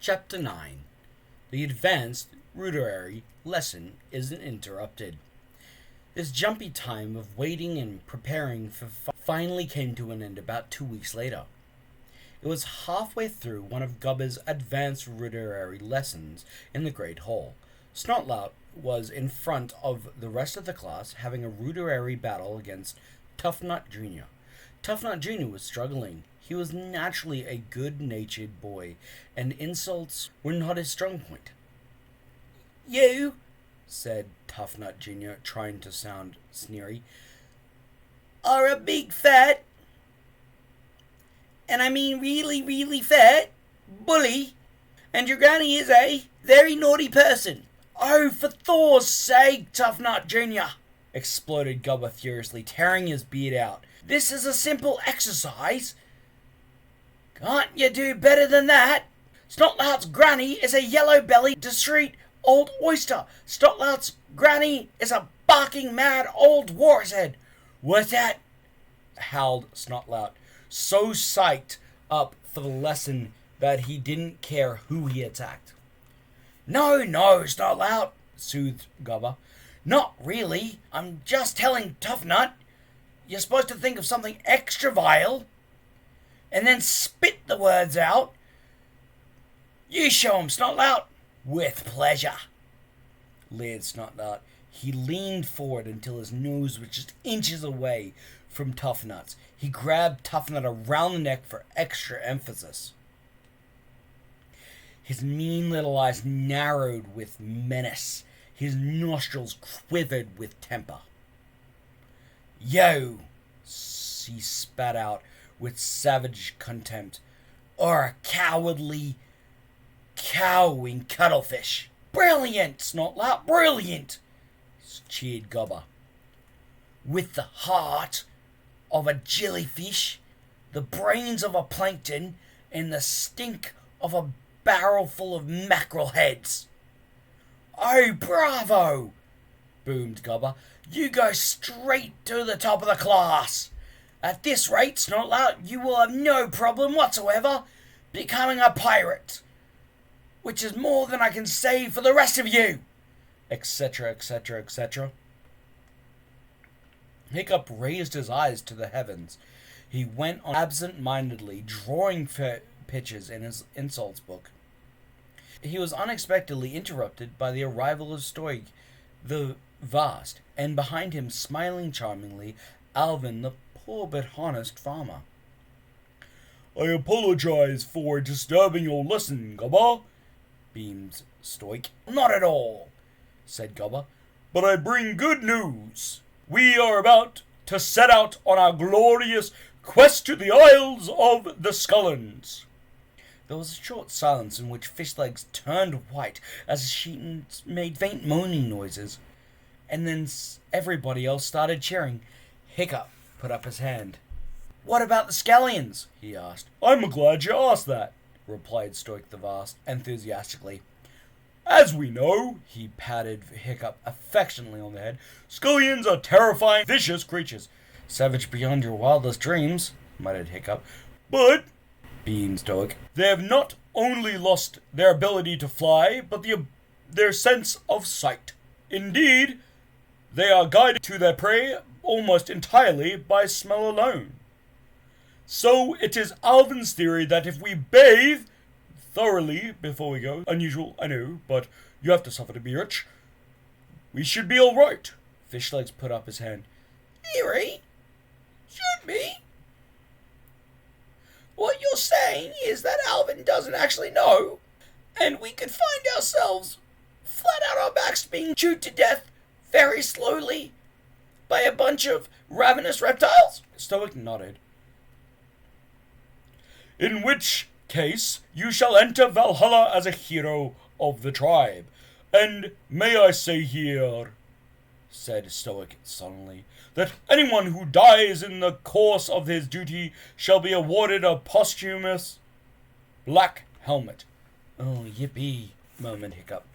Chapter 9. The advanced rudiary lesson isn't interrupted. This jumpy time of waiting and preparing for finally came to an end about 2 weeks later. It was halfway through one of Gubba's advanced rudiary lessons in the Great Hall. Snotlout was in front of the rest of the class having a rudiary battle against Tuffnut Jr. Tuffnut Jr. was struggling. He was naturally a good-natured boy, and insults were not his strong point. "You," said Tuffnut Jr., trying to sound sneery, "are a big fat, and I mean really, really fat, bully, and your granny is a very naughty person." "Oh, for Thor's sake, Tuffnut Jr., exploded Gubba furiously, tearing his beard out. "This is a simple exercise. Can't you do better than that? Snotlout's granny is a yellow-bellied, discreet old oyster. Snotlout's granny is a barking mad old war's head." "What's that?" howled Snotlout, so psyched up for the lesson that he didn't care who he attacked. No, Snotlout," soothed Gubba. "Not really. I'm just telling Tuffnut. You're supposed to think of something extra vile, and then spit the words out. You show 'em, Snotlout." "With pleasure," leered Snotlout. He leaned forward until his nose was just inches away from Tuffnut's. He grabbed Tuffnut around the neck for extra emphasis. His mean little eyes narrowed with menace. His nostrils quivered with temper. "Yo," he spat out with savage contempt, "or a cowardly, cowing cuttlefish." "Brilliant, Snotlout, brilliant," cheered Gubba. "With the heart of a jellyfish, the brains of a plankton, and the stink of a barrel full of mackerel heads." "Oh, bravo!" boomed Gubba. "You go straight to the top of the class. At this rate, Snotlout, you will have no problem whatsoever becoming a pirate, which is more than I can say for the rest of you," etc., etc., etc. Hiccup raised his eyes to the heavens. He went on absent-mindedly drawing pictures in his insults book. He was unexpectedly interrupted by the arrival of Stoig the Vast, and behind him, smiling charmingly, Alvin, the poor but honest farmer. "I apologize for disturbing your lesson, Gubba," beamed Stoig. "Not at all," said Gubba. "But I bring good news. We are about to set out on our glorious quest to the Isles of the Scullens." There was a short silence in which Fishlegs turned white as she made faint moaning noises, and then everybody else started cheering. Hiccup put up his hand. "What about the scallions?" he asked. "I'm glad you asked that," replied Stoic the Vast enthusiastically. "As we know," he patted Hiccup affectionately on the head, "scullions are terrifying, vicious creatures." "Savage beyond your wildest dreams," muttered Hiccup. "But," beamed Stoic, "they have not only lost their ability to fly, but their sense of sight. Indeed, they are guided to their prey almost entirely by smell alone. So it is Alvin's theory that if we bathe thoroughly before we go, unusual, I know, but you have to suffer to be rich, we should be all right." Fishlegs put up his hand. "Theory? Should be? What you're saying is that Alvin doesn't actually know, and we could find ourselves flat out our backs being chewed to death very slowly by a bunch of ravenous reptiles?" Stoic nodded. "In which case, you shall enter Valhalla as a hero of the tribe. And may I say here," said Stoic solemnly, "that anyone who dies in the course of his duty shall be awarded a posthumous black helmet." "Oh, yippee," murmured Hiccup.